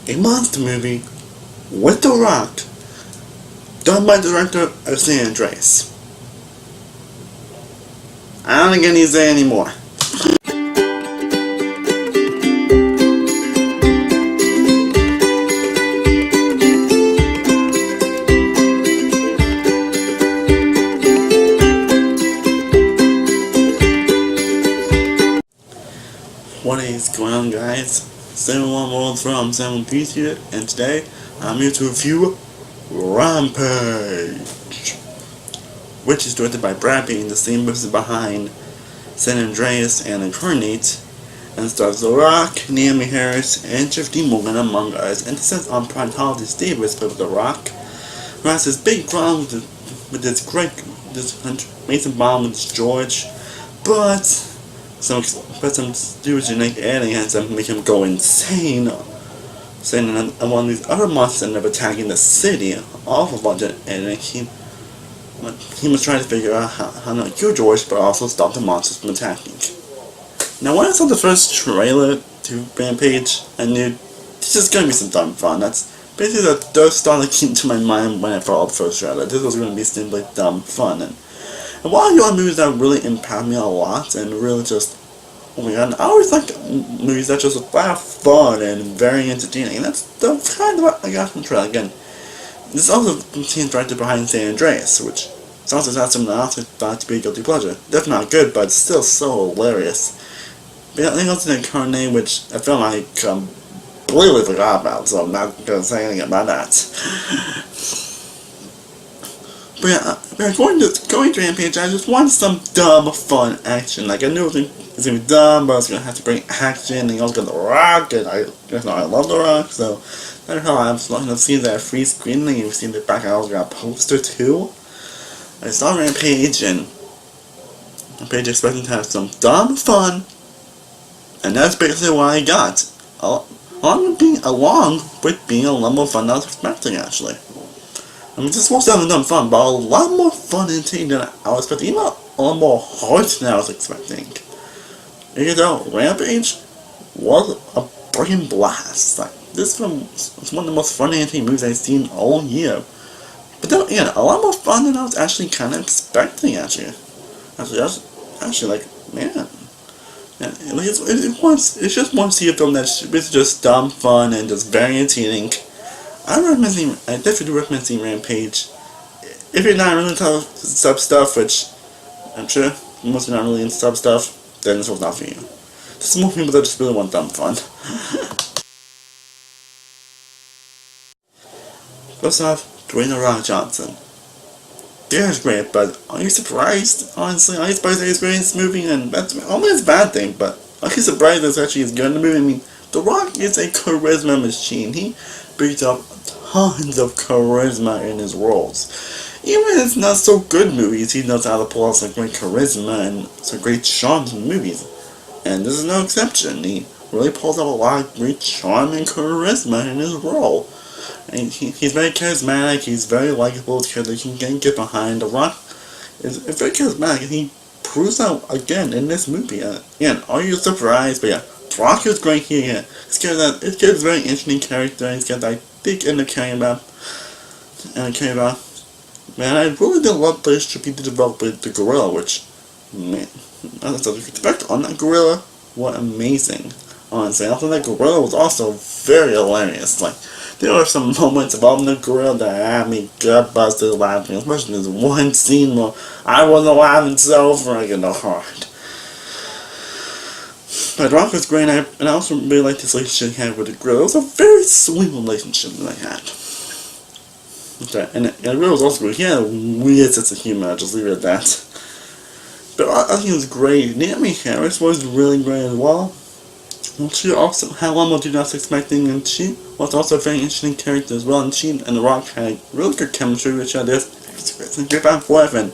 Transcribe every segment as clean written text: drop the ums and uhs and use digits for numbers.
a monster movie with The Rock, done by the director of San Andreas. I don't think I need to say anymore. What is going on, guys? 71 Worlds from 7 Piece here, and today I'm here to review Rampage, which is directed by Brad Bean, the same person behind San Andreas and Incarnate, and stars The Rock, Naomi Harris, and Jeff D. Morgan, among others. And it says on Prime Holidays Davis, but with The Rock, who has this big problem with this amazing bond with George, but some stupid genetic alien has to make him go insane, saying that one of these other monsters ended up attacking the city off of budget, and he was trying to figure out how not kill George, but also stop the monsters from attacking. Now, when I saw the first trailer to Rampage, I knew this is going to be some dumb fun. That's basically the first thought that came to my mind when I saw the first trailer. This was going to be simply dumb fun. And while you are movies that really impact me a lot and really just, oh my god, I always like movies that just have fun and very entertaining, and that's the kind of what I got from the trailer. Again, this is also the team director behind San Andreas, which sounds like that's something else I thought to be a guilty pleasure. Definitely not good, but still so hilarious. But yeah, I think also the Incarnate, which I feel like completely forgot about, so I'm not going to say anything about that. But yeah, going to Rampage, I just wanted some dumb, fun action. Like, I knew it was going to be dumb, but I was going to have to bring action, and you also got The Rock, and I love The Rock, so that's how I was looking to see that free screening, and you've seen the back, I also got a poster too. I saw Rampage, and Rampage expecting to have some dumb fun, and that's basically what I got. Along with being a lot more fun than I was expecting, actually. I mean, this was definitely dumb fun, but a lot more fun and entertaining than I was expecting. Even a lot more heart than I was expecting. You know, Rampage was a freaking blast. Like, this film was one of the most fun and entertaining movies I've seen all year. But then again, a lot more fun than I was actually kind of expecting. Actually, like, man. Yeah, it's just one to see a film that's just dumb fun and just very entertaining. I definitely recommend seeing Rampage. If you're not really into sub stuff, which I'm sure most are not really into sub stuff, then this was not for you. Just more people that just really want dumb fun. First off, Dwayne "The Rock" Johnson. Yeah, it's great, but are you surprised? Honestly, are you surprised that he's great in this movie? And that's almost a bad thing, but are you surprised that actually is good in the movie? I mean, The Rock is a charisma machine. He brings up tons of charisma in his roles. Even if it's not so good movies, he knows how to pull out some great charisma and some great charms in movies. And this is no exception. He really pulls out a lot of great charm and charisma in his role. And he's very charismatic, he's very likable, because you can get behind. The Rock is very charismatic, and he proves that again in this movie. Again, are you surprised? But yeah, The Rock is great here. Yeah, it's a very interesting character, and he's got that big end of caring about. Man, I really did love the relationship he developed with the gorilla, which, man, that's what you expect on that gorilla. What amazing, honestly. I thought that gorilla was also very hilarious. Like, there were some moments involving the gorilla that had me gut busted laughing, especially this one scene where I wasn't laughing so friggin' hard. But Rock was great, and I also really liked this relationship he had with the gorilla. It was a very sweet relationship that I had. Okay, and the gorilla was also great. He had a weird sense of humor, I'll just leave it at that. But I think it was great. Naomi Harris was really great as well. She also had one more dude I was expecting, and she was also a very interesting character as well, and she and The Rock had really good chemistry with each other. It's a good back and forth, and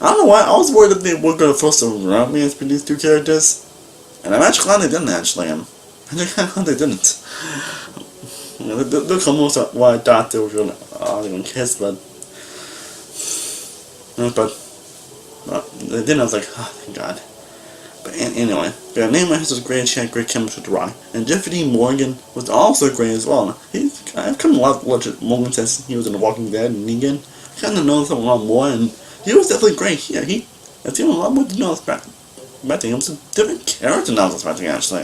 I don't know why, I was worried that they were going to force a romance between these two characters, and I'm actually glad they didn't, actually. I'm kind of glad they didn't. You know, look almost at what I thought they were going to kiss, but they didn't. I was like, oh, thank God. But anyway, Neyman has great, she had great chemistry with The Rock. And Jeffrey Dean Morgan was also great as well. I've come to watch Morgan since he was in The Walking Dead and Negan. I kind of known him a lot more, and he was definitely great here. I've seen a lot more than I was expecting. He was a different character than I was expecting, actually.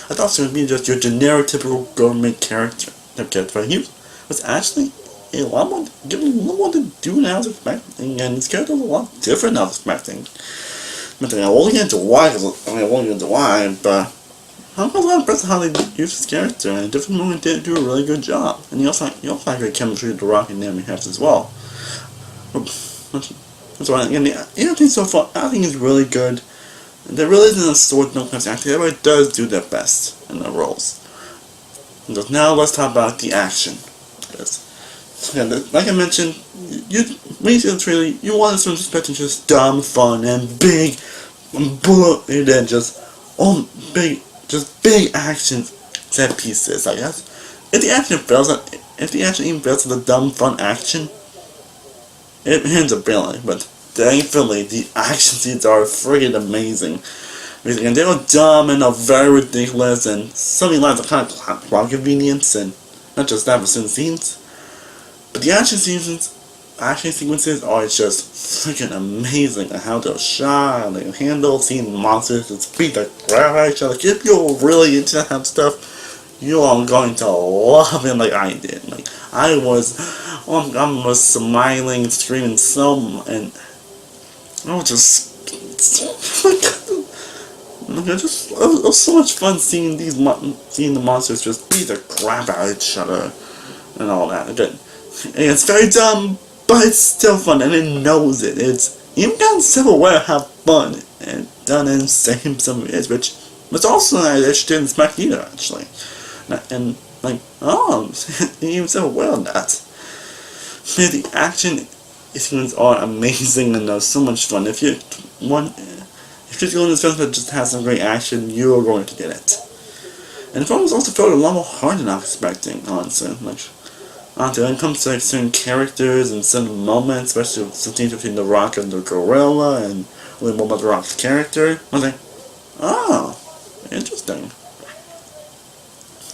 I thought he was going to be just your generic, typical government character, but he was actually a lot more, given a lot more to do than I was expecting, and his character was a lot different than I was expecting. I won't get into why, but I'm a lot impressed with how they used his character, and different moments did do a really good job. And he also had great chemistry with The Rock and Naomi Harris as well. That's why, again, the acting so far, I think is really good. There really isn't a sword no place acting. Everybody does do their best in their roles. And now let's talk about the action. Like I mentioned, when you see the trailer, you want to expecting just dumb fun and big, bullet, and then just big action set pieces. I guess if the action even fails to the dumb fun action, it ends up brilliant. But thankfully, the action scenes are friggin' amazing. And they were dumb and are very ridiculous, and some of the lines are kind of plot convenience, and not just that, but certain scenes. But the action sequences are just freaking amazing at how they're shot, and they handle seeing monsters just beat the crap out of each other. If you're really into that kind of stuff, you are going to love it like I did. Like I was smiling, screaming and I was just it was so much fun seeing the monsters just beat the crap out of each other and all that. Again, it's very dumb, but it's still fun, and it knows it. It's even gotten several ways to have fun and done in same some of it, which was also not interested in Smack either, actually. And like, even several well that. Man, the action scenes are amazing and they're so much fun. If you're going to this film that just has some great action, you're going to get it. And the film was also felt a lot more hard than I was expecting, honestly. When it comes to certain characters and certain moments, especially with some things between The Rock and the gorilla, and a little more about The Rock's character, I was like, oh, interesting.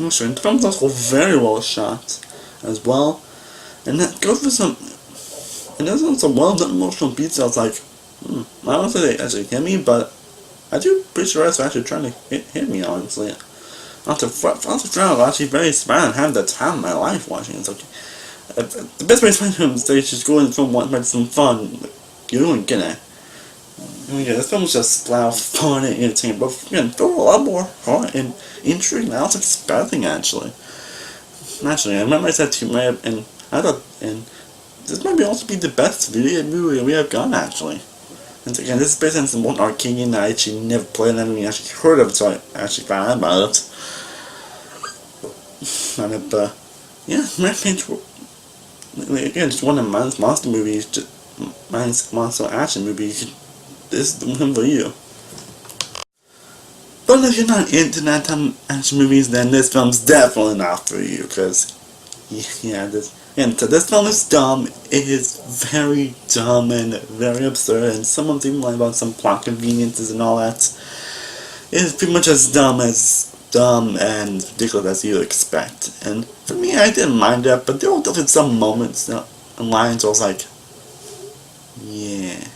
Sure, and the film's also very well shot as well, and that goes for and there's some well done emotional beats. I was like, I don't say they actually hit me, but I do pretty sure it's actually trying to hit me, honestly. After I was actually very inspired and having the time of my life watching it. It's the best way to explain him is that just go in the film watch some fun. You don't get it. This film was just loud, fun, and entertaining, but felt a lot more heart and intrigue than I was expecting, actually. I remember I said to you, and I thought, and this might also be the best video movie we have gotten, actually. And again, this is based on some one arcade game that I actually never played, and I haven't actually heard of it, so I actually found out about it. But yeah, Rampage, again, just one of the monster movies, monster action movies. This is the one for you. But if you're not into that type of action movies, then this film's definitely not for you, because this film is dumb. It is very dumb and very absurd, and someone's even lying about some plot conveniences and all that. It is pretty much as dumb and ridiculous as you expect. And for me, I didn't mind that, but there were definitely some moments and lines where I was like, yeah.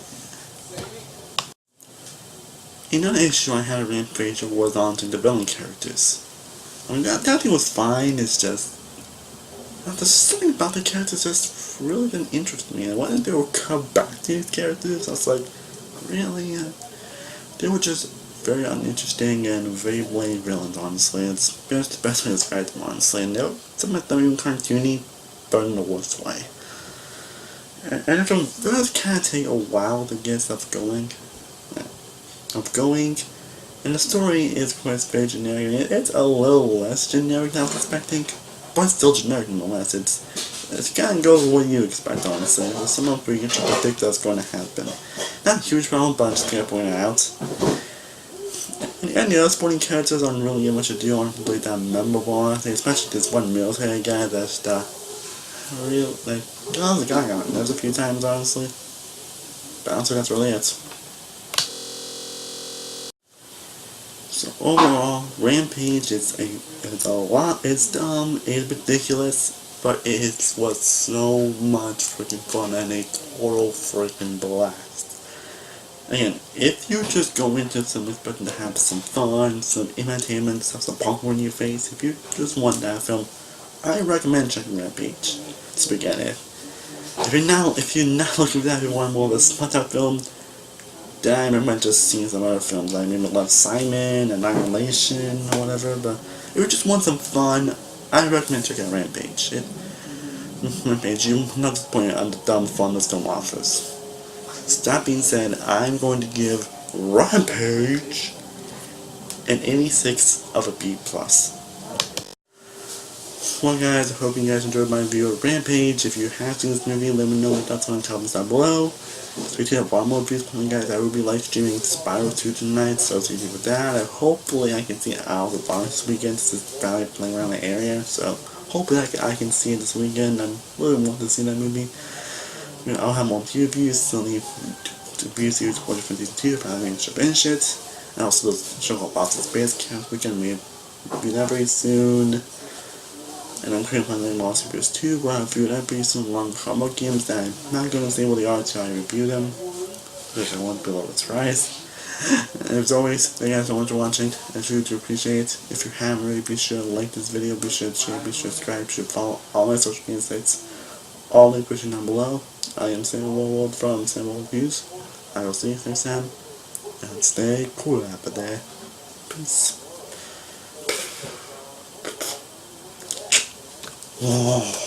Another issue I had with Rampage was on to the villain characters. That thing was fine, it's just there's something about the characters just really didn't interest me. And when they would come back to these characters, I was like, really? They were just very uninteresting and very bland villains, honestly. It's the best way to describe them, honestly. And some of them even cartoony, but in the worst way. And it does kind of take a while to get stuff going. And the story is quite very generic. It's a little less generic than I was expecting, but still generic nonetheless. It kind of goes with what you expect, honestly. There's some of where you can predict that's going to happen. Not a huge problem, but I'm just going to point it out. And the other supporting characters aren't really much to do, aren't really that memorable. I think especially this one military guy that's the guy got nerves a few times, honestly. But honestly, that's really it. So overall, Rampage is a lot. It's dumb. It's ridiculous, but it was so much freaking fun and a total freaking blast. Again, if you just go into some expecting to have some fun, some entertainment, have some popcorn in your face, if you just want that film, I recommend checking Rampage. Spaghetti. If you're not looking for that, if you want more of a spot out film, then I remember just seeing some other films. I remember Love Simon, Annihilation, or whatever. But if you just want some fun, I recommend checking out Rampage. Rampage, you're not disappointed on the dumb fun this film offers. So that being said, I'm going to give Rampage an 86 of a B+. Well guys, I hope you guys enjoyed my review of Rampage. If you have seen this movie, let me know your thoughts on the comments down below. Stay tuned for more reviews coming, guys. I will be live streaming Spiral 2 tonight, so stay tuned with that. Hopefully I can see it out of the box this weekend since it's finally playing around the area. So hopefully I can see it this weekend. I really want to see that movie. I'll have more reviews, so leave the review series for Season 2 if I haven't finished it. And also the show called Lost in Space Camp weekend. We'll be that very soon. And I'm currently playing Lost in Space 2, where I review that very soon along with combo games that I'm not going to say what they are until I review them, which I want below the surprise. And as always, thank you guys so much for watching. I truly do appreciate it. If you haven't already, be sure to like this video, be sure to share, be sure to subscribe, be sure to follow all my social media sites. All links are down below. I am San Andreas from San Andreas. I will see you next time. And stay cool out there. Peace. Oh.